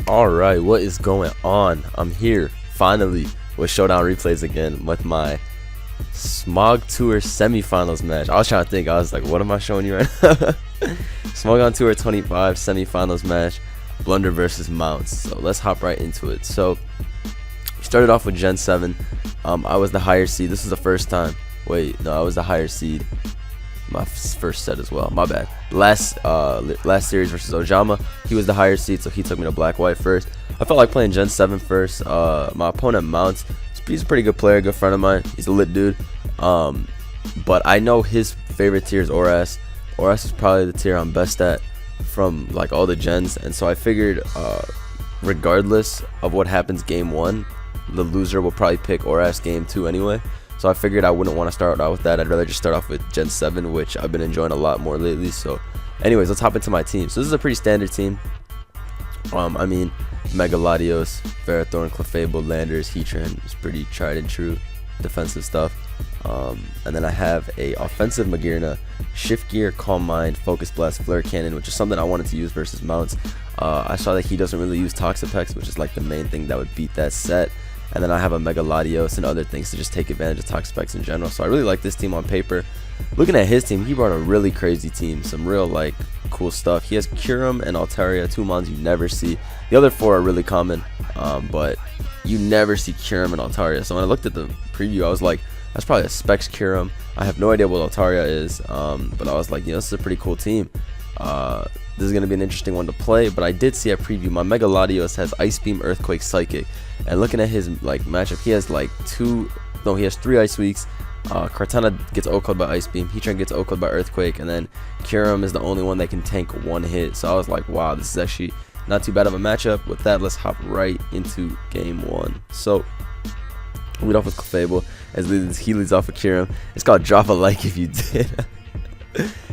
Alright, what is going on? I'm here, finally, with Showdown replays again with my Smog Tour semifinals match. I was trying to think, I was like, what am I showing you right now? Smogon Tour 25 semifinals match, Blunder versus Mounts. So let's hop right into it. So, we started off with Gen 7. I was the higher seed. This is the first time. Wait, no, I was the higher seed. My first set as well, my bad. Last series versus Ojama, he was the higher seed, so he took me to black white first. I felt like playing Gen 7 first. My opponent Mounts, he's a pretty good player, good friend of mine. He's a lit dude. But I know his favorite tier is Oras. Oras is probably the tier I'm best at from like all the gens, and so I figured regardless of what happens game 1, the loser will probably pick Oras game 2 anyway. So I figured I wouldn't want to start out with that. I'd rather just start off with Gen 7, which I've been enjoying a lot more lately. So anyways, let's hop into my team. So this is a pretty standard team. I mean, Mega Latios, Ferrothorn, Clefable, Landers, Heatran is pretty tried and true defensive stuff. And then I have a offensive Magearna, Shift Gear, Calm Mind, Focus Blast, Flare Cannon, which is something I wanted to use versus Mounts. I saw that he doesn't really use Toxapex, which is like the main thing that would beat that set. And then I have a Mega Latios and other things to just take advantage of Toxapex in general. So I really like this team on paper. Looking at his team, he brought a really crazy team. Some real like cool stuff. He has Kyurem and Altaria, 2 mons you never see. The other 4 are really common, but you never see Kyurem and Altaria. So when I looked at the preview, I was like, that's probably a Specs Kyurem. I have no idea what Altaria is, but I was like, you know, this is a pretty cool team. This is going to be an interesting one to play, but I did see a preview. My Mega Latios has Ice Beam, Earthquake, Psychic, and looking at his like matchup, he has like 3 Ice Weeks. Kartana gets O-Code by Ice Beam, Heatran gets O-Code by Earthquake, and then Kyurem is the only one that can tank 1 hit. So I was like, wow, this is actually not too bad of a matchup. With that, let's hop right into game 1. So lead off with Clefable as he leads off with Kyurem. It's called Drop a Like if you did.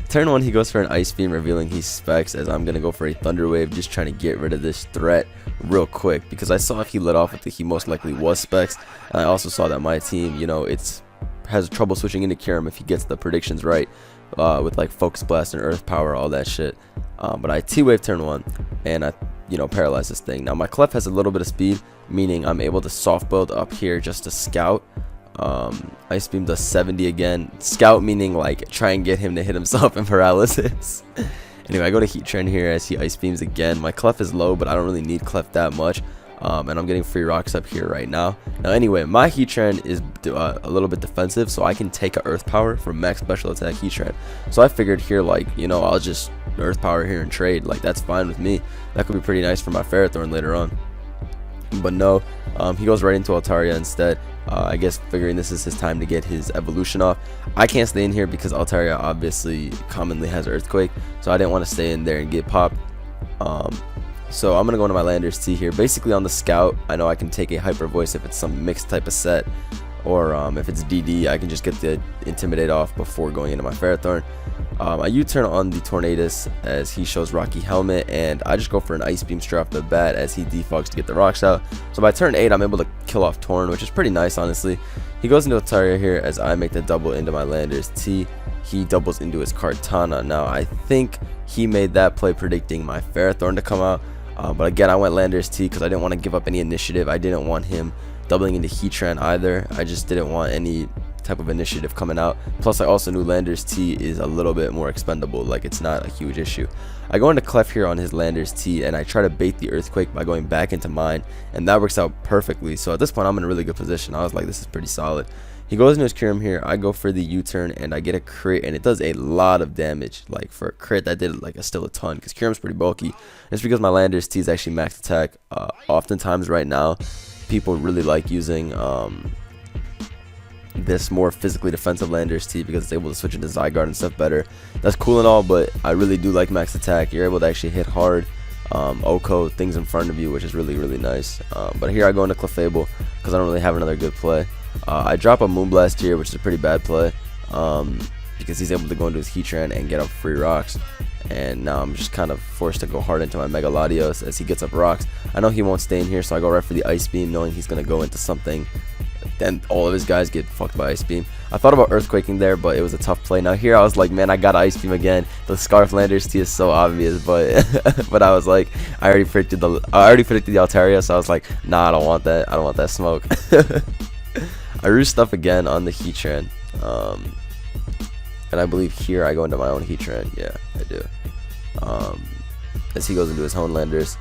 Turn 1, he goes for an Ice Beam, revealing he Specs, as I'm going to go for a Thunder Wave, just trying to get rid of this threat real quick, because I saw if he let off with it, he most likely was Specs, and I also saw that my team, you know, has trouble switching into Kyurem if he gets the predictions right, with like Focus Blast and Earth Power, all that shit. But I T-Wave turn 1, and I, you know, paralyze this thing. Now my Clef has a little bit of speed, meaning I'm able to soft build up here just to scout. Ice Beam does 70 again. Scout meaning like try and get him to hit himself in paralysis. Anyway, I go to Heatran here as he Ice Beams again. My Clef is low, but I don't really need Clef that much. And I'm getting free rocks up here right now. Now anyway, my Heatran is a little bit defensive, so I can take a Earth Power from max special attack Heatran. So I figured here, like, you know, I'll just Earth Power here and trade. Like, that's fine with me. That could be pretty nice for my Ferrothorn later on. But no, he goes right into Altaria instead. I guess figuring this is his time to get his evolution off. I can't stay in here because Altaria obviously commonly has Earthquake, so I didn't want to stay in there and get popped. So I'm gonna go into my Landers T here. Basically on the Scout, I know I can take a Hyper Voice if it's some mixed type of set, or if it's DD, I can just get the Intimidate off before going into my Ferrothorn. I U-turn on the Tornadus as he shows Rocky Helmet, and I just go for an Ice Beam straight off the bat as he defogs to get the rocks out. So by turn 8, I'm able to kill off Torn, which is pretty nice, honestly. He goes into Altaria here as I make the double into my Landers T. He doubles into his Kartana. Now, I think he made that play predicting my Ferrothorn to come out. But again, I went Landers T because I didn't want to give up any initiative. I didn't want him doubling into Heatran either. I just didn't want any type of initiative coming out. Plus I also knew Landers T is a little bit more expendable, like it's not a huge issue. I go into Clef here on his Landers T, and I try to bait the Earthquake by going back into mine, and that works out perfectly. So at this point I'm in a really good position. I was like, this is pretty solid. He goes into his Kyurem here. I go for the U-turn and I get a crit, and it does a lot of damage. Like for a crit that did like still a ton, because Kyurem's pretty bulky. And it's because my Landers T is actually max attack. Oftentimes right now people really like using this more physically defensive Landers T because it's able to switch into Zygarde and stuff better. That's cool and all, but I really do like max attack. You're able to actually hit hard, O-Code, things in front of you, which is really, really nice. But here I go into Clefable because I don't really have another good play. I drop a Moonblast here, which is a pretty bad play, because he's able to go into his Heatran and get up free rocks. And now I'm just kind of forced to go hard into my Mega Latios as he gets up rocks. I know he won't stay in here, so I go right for the Ice Beam, knowing he's going to go into something. Then all of his guys get fucked by Ice Beam. I thought about earthquaking there, but it was a tough play. Now here I was like, man, I got ice beam again. The scarf landers T is so obvious, but but I was like, I already predicted the Altaria, so I was like, nah, I don't want that. I don't want that smoke. I roost stuff again on the Heatran, and I believe here I go into my own Heatran. Yeah, I do. As he goes into his own landers,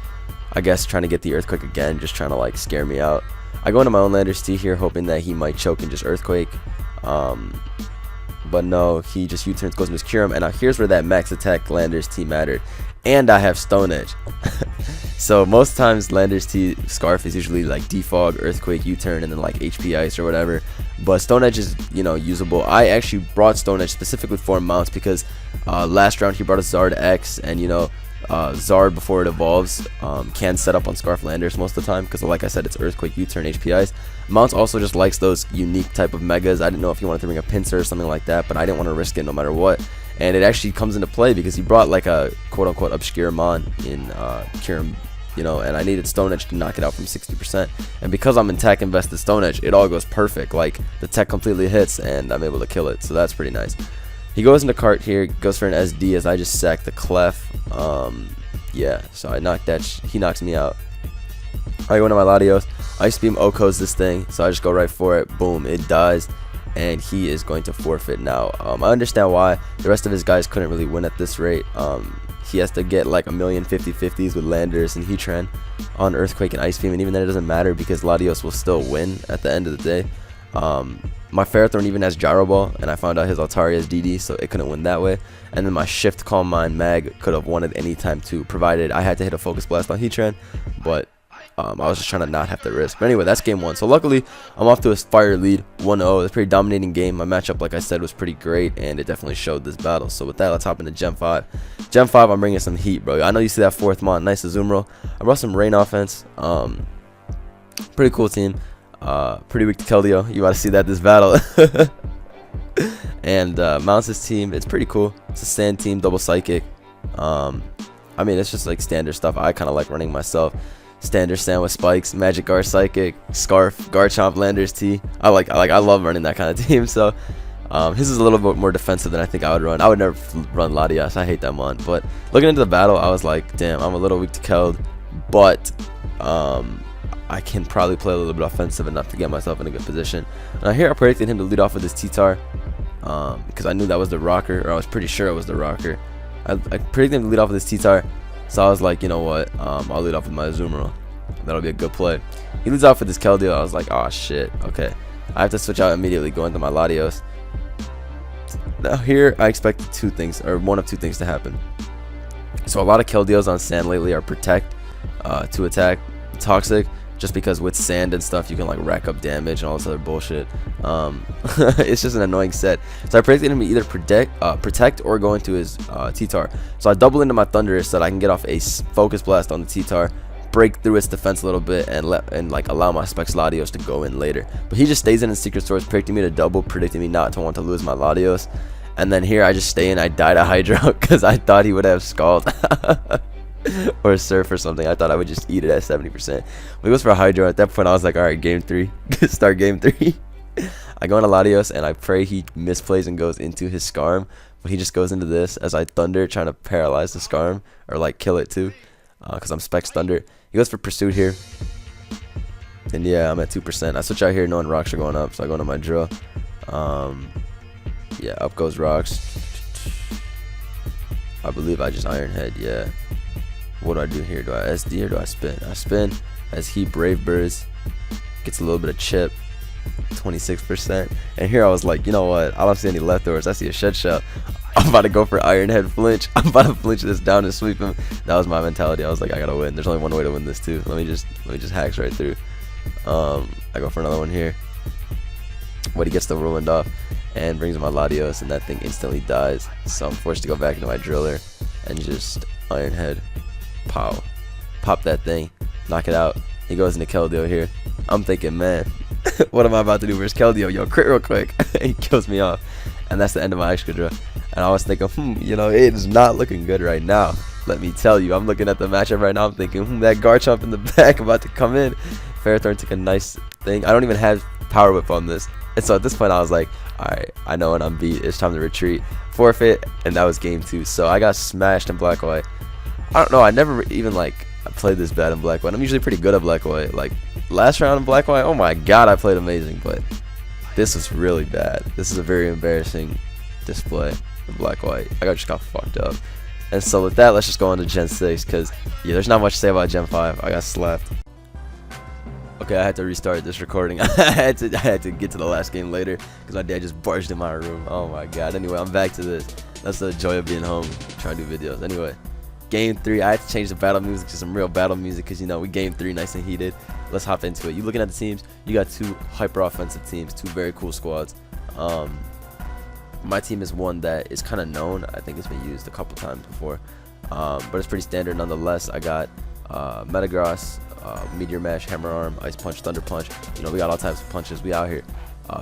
I guess trying to get the earthquake again, just trying to like scare me out. I go into my own landers T here, hoping that he might choke and just earthquake. But no, he just U-turns, goes into his Kyurem, and now here's where that max attack Landers T mattered. And I have Stone Edge. So most times Landers T Scarf is usually like defog, earthquake, U-turn, and then like HP ice or whatever. But Stone Edge is, you know, usable. I actually brought Stone Edge specifically for mounts because last round he brought a Zard X, and you know, Zard before it evolves can set up on Scarf Landers most of the time because, like I said, it's earthquake, U-turn, HP ice. Mounts also just likes those unique type of megas. I didn't know if you wanted to bring a pincer or something like that, but I didn't want to risk it no matter what. And it actually comes into play because he brought like a quote-unquote obscure mon in Kyurem, you know, and I needed Stone Edge to knock it out from 60%. And because I'm in tech invested Stone Edge, it all goes perfect. Like the tech completely hits and I'm able to kill it, so that's pretty nice. He goes into cart here, goes for an SD as I just sack the Clef. Yeah, so I knocked that. He knocks me out. I go into my Latios. Ice Beam Okos this thing, so I just go right for it. Boom, it dies, and he is going to forfeit now. I understand why the rest of his guys couldn't really win at this rate. He has to get like a million 50-50s with Landers and Heatran on Earthquake and Ice Beam, and even then it doesn't matter because Latios will still win at the end of the day. My Ferrothorn even has Gyro Ball, and I found out his Altaria is DD, so it couldn't win that way. And then my Shift Calm Mind Mag could have won at any time too, provided I had to hit a Focus Blast on Heatran, but I was just trying to not have to risk. But anyway, that's game one. So luckily, I'm off to a fire lead, 1-0. It's a pretty dominating game. My matchup, like I said, was pretty great, and it definitely showed this battle. So with that, let's hop into Gen 5. Gen 5, I'm bringing some heat, bro. I know you see that fourth mon, nice Azumarill. I brought some Rain offense. Pretty cool team. Pretty weak to Keldeo. You about to see that this battle. And Mounts' team, it's pretty cool. It's a Sand team, double Psychic. I mean, it's just like standard stuff I kind of like running myself. Standard Sand with Spikes, Magic Guard Psychic, Scarf, Garchomp, Landers T. I love running that kind of team. So his is a little bit more defensive than I think I would run. I would never run Latias. I hate that mon. But looking into the battle, I was like, damn, I'm a little weak to Keld, but I can probably play a little bit offensive enough to get myself in a good position. Now here I predicted him to lead off with his T-Tar because I knew that was the rocker, or I was pretty sure it was the rocker. I predicted him to lead off with his T-Tar, so I was like, you know what, I'll lead off with my Azumarill. That'll be a good play. He leads off with his Keldeo. I was like, oh shit, okay. I have to switch out immediately, go into my Latios. Now here I expected two things, or one of two things to happen. So a lot of Keldeos on Sand lately are Protect to attack Toxic, just because with Sand and stuff you can like rack up damage and all this other bullshit. It's just an annoying set. So I predicted him to either protect or go into his T-Tar. So I double into my Thundurus so that I can get off a Focus Blast on the T-Tar, break through its defense a little bit, and allow my Specs Latios to go in later. But he just stays in his Secret Source, predicting me to double, predicting me not to want to lose my Latios. And then here I just stay in. I die to Hydro because I thought he would have Scald. Or Surf or something. I thought I would just eat it at 70%. But he goes for a Hydro. At that point I was like, alright, game 3. Start game 3. I go into Latios and I pray he misplays and goes into his Scarm, but he just goes into this as I Thunder, trying to paralyze the Scarm, or like kill it too, because I'm Specs Thunder. He goes for Pursuit here, and yeah, I'm at 2%. I switch out here knowing rocks are going up, so I go into my Drill. Yeah, up goes rocks. I believe I just Iron Head. Yeah. What do I do here? Do I SD or do I spin? I spin as he Brave Birds, gets a little bit of chip, 26%. And here I was like, you know what? I don't see any leftovers. I see a Shed Shell. I'm about to go for Iron Head flinch. I'm about to flinch this down and sweep him. That was my mentality. I was like, I gotta win. There's only one way to win this too. Let me just hacks right through. I go for another one here. But he gets the whirlwind off and brings my Latios, and that thing instantly dies. So I'm forced to go back into my Driller and just Iron Head. Pow. Pop that thing. Knock it out. He goes into Keldeo here. I'm thinking, man, what am I about to do versus Keldeo? Yo, crit real quick. He kills me off. And that's the end of my extra draw. And I was thinking, you know, it is not looking good right now. Let me tell you. I'm looking at the matchup right now. I'm thinking, that Garchomp in the back about to come in. Ferrothorn took a nice thing. I don't even have Power Whip on this. And so at this point I was like, alright, I know when I'm beat, it's time to retreat, forfeit, and that was game 2. So I got smashed in black white. I don't know, I never even like played this bad in black white. I'm usually pretty good at black white. Like last round in black white, oh my god, I played amazing, but this was really bad. This is a very embarrassing display in black white. I just got fucked up. And so with that, let's just go on to Gen 6, because yeah, there's not much to say about Gen 5. I got slapped. Okay, I had to restart this recording. I had to get to the last game later because my dad just barged in my room. Oh my god. Anyway, I'm back to this. That's the joy of being home, trying to do videos. Anyway, game 3, I had to change the battle music to some real battle music because, you know, we game 3 nice and heated. Let's hop into it. You looking at the teams, you got 2 hyper offensive teams, 2 very cool squads. My team is one that is kind of known. I think it's been used a couple times before, but it's pretty standard nonetheless. I got Metagross, Meteor Mash, Hammer Arm, Ice Punch, Thunder Punch. You know, we got all types of punches. We out here.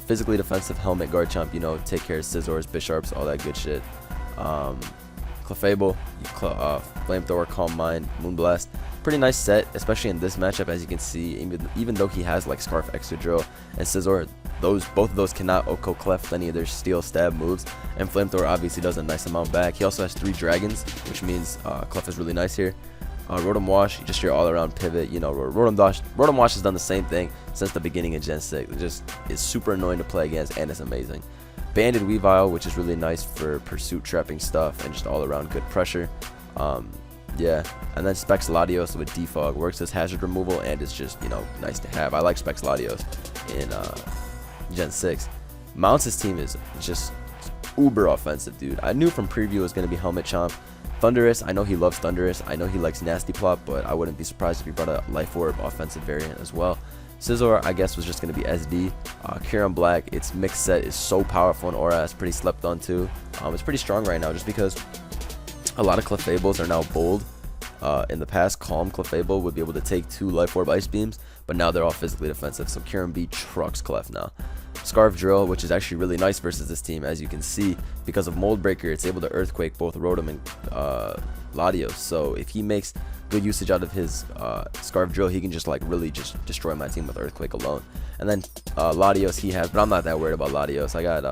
Physically defensive, Helmet, Garchomp, you know, take care of Scizors, Bisharps, all that good shit. Clefable, Flamethrower, Calm Mind, Moonblast. Pretty nice set, especially in this matchup, as you can see. Even though he has like Scarf, Extra Drill, and Scizor, both of those cannot Oko Clef any of their Steel Stab moves. And Flamethrower obviously does a nice amount back. He also has 3 Dragons, which means Clef is really nice here. Rotom Wash, just your all-around pivot. You know, Rotom Wash has done the same thing since the beginning of Gen 6. It just is super annoying to play against, and it's amazing. Banded Weavile, which is really nice for pursuit trapping stuff and just all-around good pressure. Yeah, and then Specs Latios with Defog works as hazard removal, and it's just, you know, nice to have. I like Specs Latios in Gen 6. Mounts' team is just uber offensive, dude. I knew from preview it was going to be Helmet Chomp. Thundurus, I know he loves Thundurus. I know he likes Nasty Plot, but I wouldn't be surprised if he brought a Life Orb offensive variant as well. Scizor, I guess, was just going to be SD. Kyurem Black, its mix set is so powerful, and Aura is pretty slept on too. It's pretty strong right now just because a lot of Clefables are now bold. In the past, Calm Clefable would be able to take 2 Life Orb Ice Beams, but now they're all physically defensive, so Kyurem B trucks Clef now. Scarf Drill, which is actually really nice versus this team, as you can see, because of Mold Breaker, it's able to Earthquake both Rotom and Latios. So if he makes good usage out of his Scarf Drill, he can just like really just destroy my team with Earthquake alone. And then Latios he has, but I'm not that worried about Latios. I got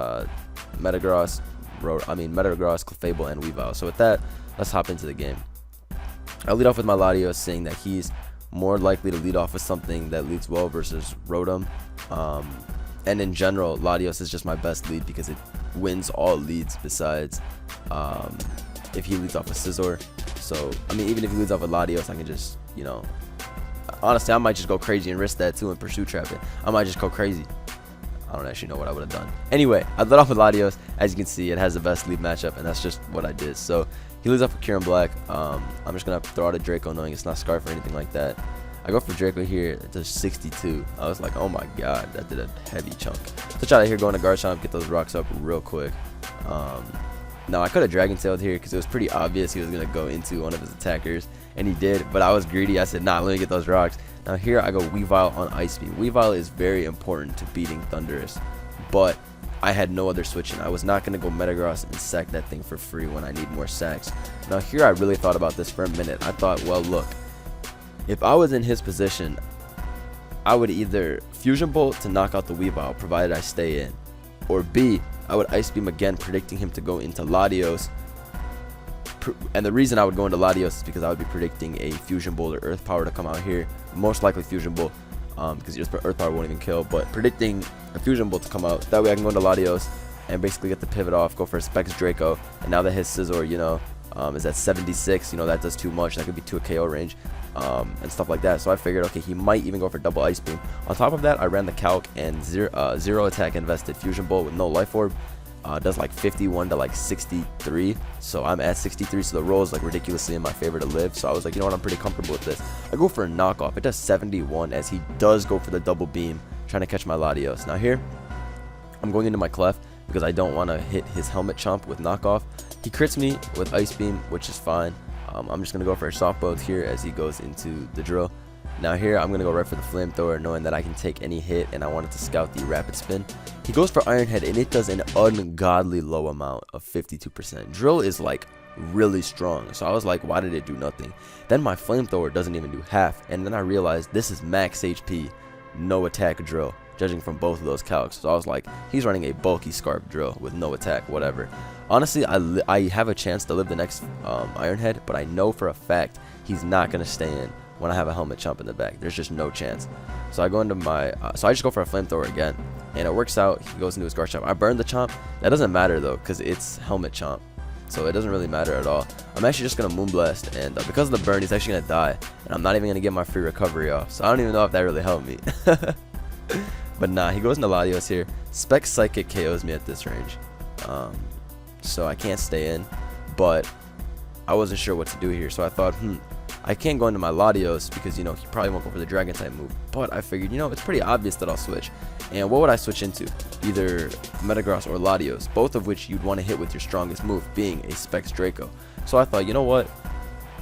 Metagross, Clefable, and Weavile. So with that, let's hop into the game. I'll lead off with my Latios, saying that he's more likely to lead off with something that leads well versus Rotom. And in general, Latios is just my best lead because it wins all leads besides if he leads off with Scizor. So, I mean, even if he leads off with Latios, I can just, you know, honestly, I might just go crazy and risk that too and Pursuit Trap it. I might just go crazy. I don't actually know what I would have done. Anyway, I led off with Latios. As you can see, it has the best lead matchup, and that's just what I did. So, he leads off with Kyurem Black. I'm just going to throw out a Draco knowing it's not Scarf or anything like that. I go for Draco here. It does 62. I was like, oh my god, that did a heavy chunk. So try to here going to Garchomp, get those rocks up real quick. Now I could have Dragon Tailed here because it was pretty obvious he was going to go into one of his attackers, and he did, but I was greedy. I said, nah, let me get those rocks. Now here I go Weavile on Ice Beam. Weavile is very important to beating Thundurus, but I had no other switching. I was not going to go Metagross and sack that thing for free when I need more sacks. Now here I really thought about this for a minute. I thought, well, look, if I was in his position, I would either Fusion Bolt to knock out the Weavile, provided I stay in, or B, I would Ice Beam again, predicting him to go into Latios. And the reason I would go into Latios is because I would be predicting a Fusion Bolt or Earth Power to come out here. Most likely Fusion Bolt, because just Earth Power won't even kill, but predicting a Fusion Bolt to come out. That way I can go into Latios and basically get the pivot off, go for a Specs Draco, and now that his Scizor, you know, is at 76, you know, that does too much. That could be to a KO range. And stuff like that. So I figured, okay, he might even go for double Ice Beam. On top of that, I ran the calc and zero attack invested Fusion Bolt with no Life Orb. Does like 51 to like 63. So I'm at 63, so the roll is like ridiculously in my favor to live. So I was like, you know what, I'm pretty comfortable with this. I go for a knockoff. It does 71 as he does go for the double beam, trying to catch my Latios. Now here, I'm going into my Clef because I don't want to hit his Helmet Chomp with knockoff. He crits me with Ice Beam, which is fine. I'm just going to go for a soft bolt here as he goes into the drill. Now here, I'm going to go right for the Flamethrower, knowing that I can take any hit, and I wanted to scout the Rapid Spin. He goes for Iron Head, and it does an ungodly low amount of 52%. Drill is like really strong, so I was like, why did it do nothing? Then my Flamethrower doesn't even do half, and then I realized this is max HP, no attack Drill. judging from both of those calcs. So I was like, he's running a bulky Scarf drill with no attack, whatever. Honestly, I have a chance to live the next Iron Head, but I know for a fact he's not going to stay in when I have a helmet chomp in the back. There's just no chance. So I go into my, so I just go for a flamethrower again, and it works out. He goes into his guard chomp. I burn the chomp. That doesn't matter though, because it's helmet chomp, so it doesn't really matter at all. I'm actually just gonna moonblast, and because of the burn, he's actually gonna die, and I'm not even gonna get my free recovery off. So I don't even know if that really helped me. But nah, he goes into Latios here. Spec Psychic KOs me at this range, so I can't stay in. But I wasn't sure what to do here, so I thought, I can't go into my Latios because, you know, he probably won't go for the Dragon type move. But I figured, you know, it's pretty obvious that I'll switch. And what would I switch into? Either Metagross or Latios, both of which you'd want to hit with your strongest move, being a Specs Draco. So I thought, you know what?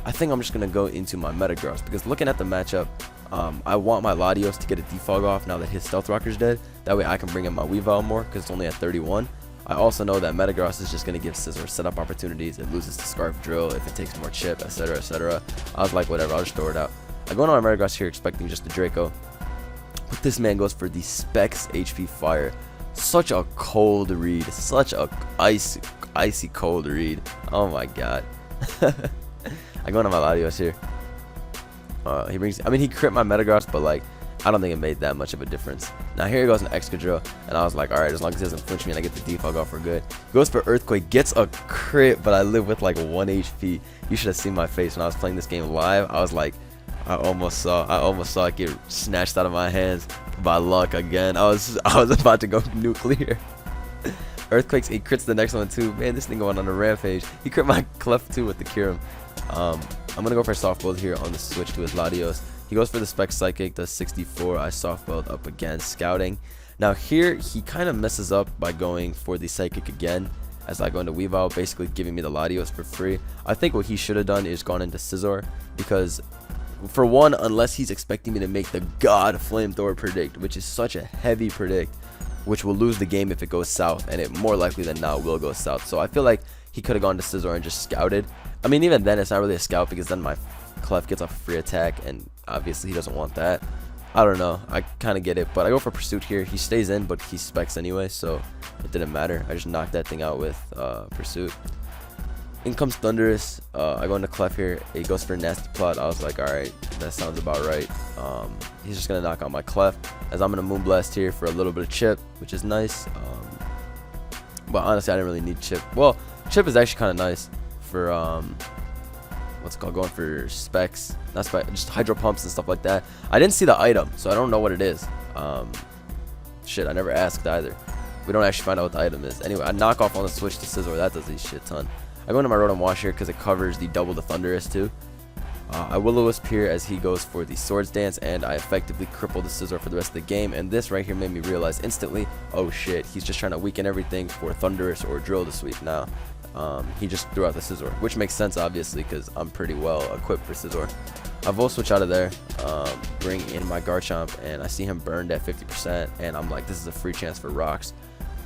I think I'm just going to go into my Metagross, because looking at the matchup, I want my Latios to get a defog off now that his Stealth Rocker's dead. That way I can bring in my Weavile more, because it's only at 31. I also know that Metagross is just going to give Scizor setup opportunities. It loses to Scarf Drill if it takes more chip, etc, etc. I was like, whatever, I'll just throw it out. I go into my Metagross here expecting just the Draco, but this man goes for the Specs HP Fire. Such a cold read, such a icy cold read. Oh my god. I go into my Latios here. He crit my Metagross, but like, I don't think it made that much of a difference. Now here he goes in Excadrill, and I was like, alright, as long as he doesn't flinch me and I get the defog off, we're good. Goes for Earthquake, gets a crit, but I live with like 1 HP. You should have seen my face when I was playing this game live. I was like, I almost saw it get snatched out of my hands by luck again. I was about to go nuclear. Earthquakes, he crits the next one too. Man, this thing going on a rampage. He crit my Clef too with the Kyurem. I'm gonna go for a soft build here on the switch to his Latios. He goes for the Spec Psychic, does 64. I soft build up again, scouting. Now here, he kind of messes up by going for the Psychic again as I go into Weavile, basically giving me the Latios for free. I think what he should have done is gone into Scizor, because for one, unless he's expecting me to make the God Flamethrower predict, which is such a heavy predict, which will lose the game if it goes south, and it more likely than not will go south. So I feel like he could have gone to Scizor and just scouted. I mean, even then, it's not really a scout, because then my Clef gets a free attack, and obviously he doesn't want that. I don't know, I kind of get it, but I go for Pursuit here. He stays in, but he specs anyway, so it didn't matter. I just knocked that thing out with Pursuit. In comes Thundurus. I go into Clef here. He goes for Nasty Plot. I was like, alright, that sounds about right. He's just gonna knock out my Clef, as I'm gonna Moonblast here for a little bit of chip, which is nice. But honestly, I didn't really need chip. Well, chip is actually kind of nice for what's it called, going for specs, not spec, just hydro pumps and stuff like that. I didn't see the item, so I don't know what it is. Shit, I never asked either. We don't actually find out what the item is. Anyway, I knock off on the switch to Scizor. That does a shit ton. I go into my Rotom Wash here because it covers the double the Thundurus too. I Will-O-Wisp here as he goes for the Swords Dance, and I effectively cripple the Scizor for the rest of the game. And this right here made me realize instantly, oh shit, he's just trying to weaken everything for Thundurus or Drill to sweep now. He just threw out the Scizor, which makes sense obviously because I'm pretty well equipped for Scizor. I Volt Switch out of there, bring in my Garchomp, and I see him burned at 50%, and I'm like, this is a free chance for rocks.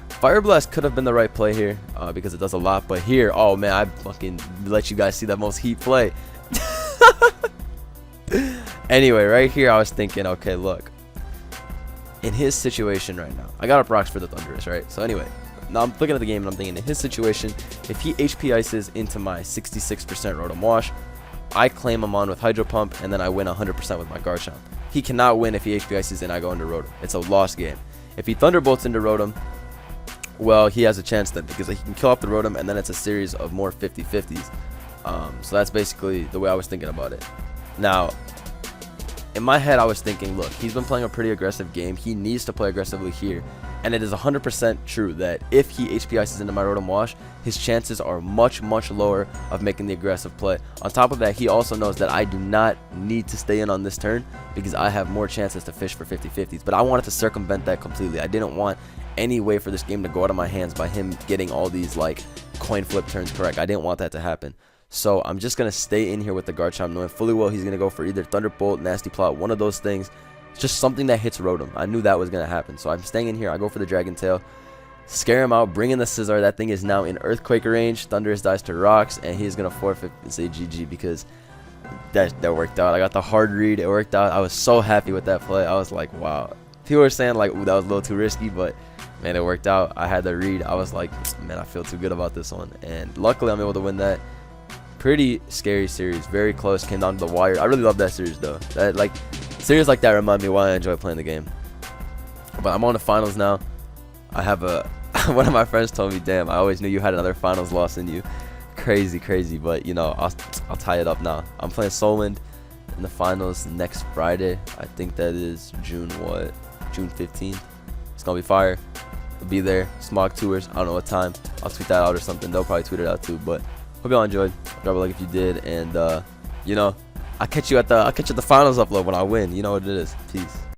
Fire Blast could have been the right play here because it does a lot, but here, oh man, I fucking let you guys see the most heat play. Anyway, right here I was thinking, okay, look, in his situation right now, I got up rocks for the Thundurus, right? So anyway, now I'm looking at the game and I'm thinking, in his situation, if he HP ices into my 66% Rotom Wash, I claim him on with Hydro Pump, and then I win 100% with my Garchomp. He cannot win if he HP ices and I go into Rotom. It's a lost game. If he Thunderbolts into Rotom, well, he has a chance then, because he can kill off the Rotom, and then it's a series of more 50-50s. So that's basically the way I was thinking about it. Now, in my head, I was thinking, look, he's been playing a pretty aggressive game. He needs to play aggressively here. And it is 100% true that if he HP ices into my Rotom Wash, his chances are much, much lower of making the aggressive play. On top of that, he also knows that I do not need to stay in on this turn because I have more chances to fish for 50-50s. But I wanted to circumvent that completely. I didn't want any way for this game to go out of my hands by him getting all these like coin flip turns correct. I didn't want that to happen. So I'm just going to stay in here with the Garchomp, knowing fully well he's going to go for either Thunderbolt, Nasty Plot, one of those things. Just something that hits Rotom. I knew that was going to happen. So I'm staying in here. I go for the Dragon Tail. Scare him out. Bring in the Scizor. That thing is now in Earthquake range. Thundurus dies to rocks. And he's going to forfeit and say GG because that worked out. I got the hard read. It worked out. I was so happy with that play. I was like, wow. People were saying like, ooh, that was a little too risky, but man, it worked out. I had the read. I was like, man, I feel too good about this one, and luckily I'm able to win that. Pretty scary series, very close, came down to the wire. I really love that series though. That like series like that remind me why I enjoy playing the game. But I'm on the finals now. I have a one of my friends told me, damn, I always knew you had another finals loss in you. Crazy, but you know, I'll tie it up now. I'm playing Solwind in the finals next Friday. I think that is June 15th. It's gonna be fire. I'll be there. Smog tours, I don't know what time. I'll tweet that out or something. They'll probably tweet it out too, but hope y'all enjoyed. Drop a like if you did, and you know, I'll catch you at the finals upload when I win. You know what it is. Peace.